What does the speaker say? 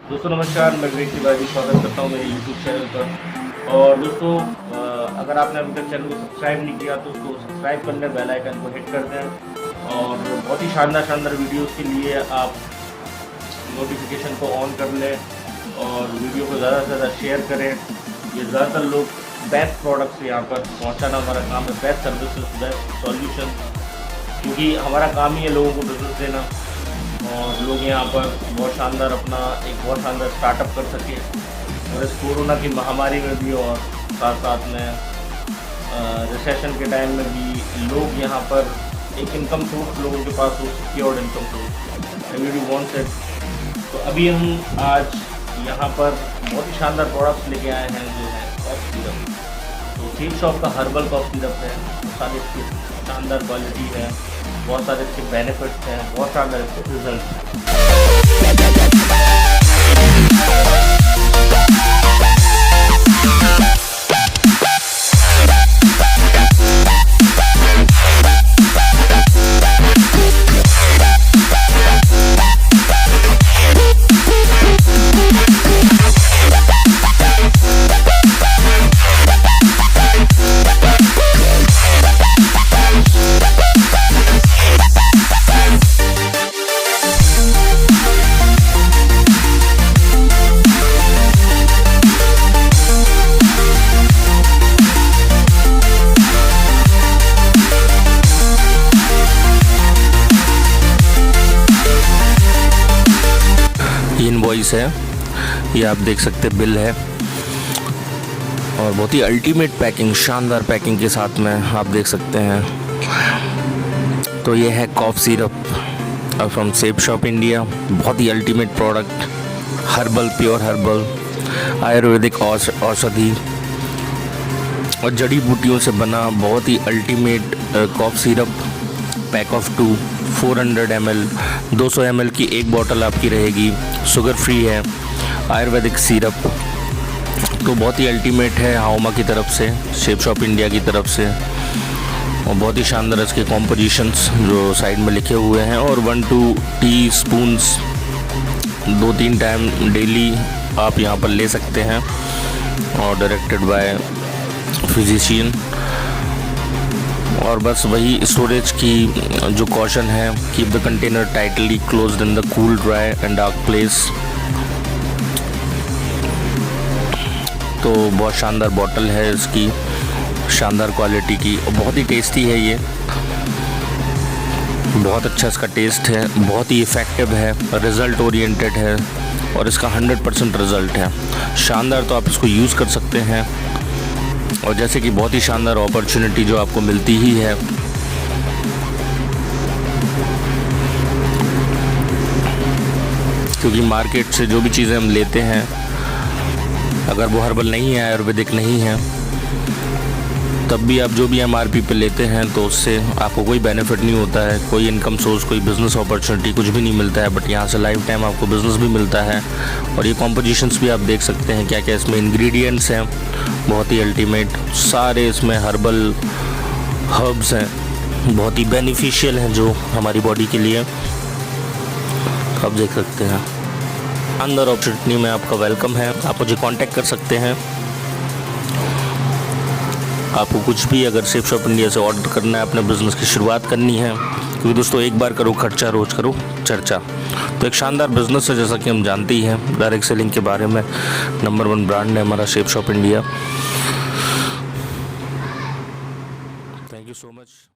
दोस्तों नमस्कार, मैं विवेक तिवारी स्वागत करता हूँ मेरे यूट्यूब चैनल पर। और दोस्तों अगर आपने अभी तक चैनल को सब्सक्राइब नहीं किया तो उसको सब्सक्राइब कर लें, बेल आइकन को हिट कर दें और बहुत ही शानदार वीडियोस के लिए आप नोटिफिकेशन को ऑन कर लें और वीडियो को ज़्यादा से ज़्यादा शेयर करें। ये ज़्यादातर लोग बेस्ट प्रोडक्ट्स यहाँ पर पहुँचाना हमारा काम है, बेस्ट सर्विसेज, बेस्ट सॉल्यूशन, क्योंकि हमारा काम ही है लोगों को बिजनेस देना और लोग यहाँ पर बहुत शानदार अपना एक बहुत शानदार स्टार्टअप कर सके। और इस कोरोना की महामारी में भी और साथ साथ में रिसेशन के टाइम में भी लोग यहाँ पर एक इनकम सोर्स लोगों के पास हो, secured income source, everybody wants it. तो अभी हम आज यहाँ पर बहुत ही शानदार प्रोडक्ट्स लेके आए हैं जो है कॉफ सिरप। तो सेप शॉप का हर्बल कॉफ सिरप है, सारी इसकी शानदार क्वालिटी है, बहुत सारे इसके बेनिफिट्स हैं, बहुत शानदार इसके रिजल्ट हैं। इनवॉइस है, ये आप देख सकते बिल है और बहुत ही अल्टीमेट पैकिंग, शानदार पैकिंग के साथ में आप देख सकते हैं। तो ये है cough syrup from sep shop India, बहुत ही ultimate product, herbal, pure herbal, Ayurvedic औषधि और जड़ी बूटियों से बना बहुत ही ultimate cough syrup. Pack of 2 400 ml 200 ml की एक बोतल आपकी रहेगी, शुगर फ्री है, आयुर्वेदिक सिरप। तो बहुत ही अल्टीमेट है हाउमा की तरफ से, शेप शॉप इंडिया की तरफ से, और बहुत ही शानदार इसके कॉम्पोजिशंस जो साइड में लिखे हुए हैं। और 1-2 टी स्पून्स 2-3 टाइम डेली आप यहाँ पर ले सकते हैं और डायरेक्टेड बाय फिजिशियन। और बस वही स्टोरेज की जो कॉशन है, keep the container tightly closed in the cool, dry and dark place. तो बहुत शानदार बॉटल है इसकी, शानदार क्वालिटी की, और बहुत ही टेस्टी है ये, बहुत अच्छा इसका टेस्ट है, बहुत ही इफ़ेक्टिव है, रिज़ल्ट ओरिएंटेड है और इसका 100% रिज़ल्ट है। शानदार, तो आप इसको यूज़ कर सकते हैं। और जैसे कि बहुत ही शानदार अपॉर्चुनिटी जो आपको मिलती ही है, क्योंकि मार्केट से जो भी चीज़ें हम लेते हैं अगर वो हर्बल नहीं है, आयुर्वेदिक नहीं है, तब भी आप जो भी MRP पे लेते हैं तो उससे आपको कोई बेनिफिट नहीं होता है, कोई इनकम सोर्स, कोई बिज़नेस अपॉर्चुनिटी कुछ भी नहीं मिलता है। बट यहाँ से लाइफ टाइम आपको बिज़नेस भी मिलता है। और ये कॉम्पोजिशंस भी आप देख सकते हैं क्या क्या इसमें इंग्रेडिएंट्स हैं, बहुत ही अल्टीमेट, सारे इसमें हर्बल हर्ब्स हैं, बहुत ही बेनिफिशियल हैं जो हमारी बॉडी के लिए, आप देख सकते हैं। अंदर अपॉर्चुनिटी में आपका वेलकम है, आप मुझे कांटेक्ट कर सकते हैं। आपको कुछ भी अगर सेप शॉप इंडिया से ऑर्डर करना है, अपने बिज़नेस की शुरुआत करनी है, क्योंकि दोस्तों एक बार करो खर्चा, रोज़ करो चर्चा। तो एक शानदार बिज़नेस है, जैसा कि हम जानते ही हैं डायरेक्ट सेलिंग के बारे में, नंबर 1 ब्रांड है हमारा shape shop India. Thank you so much.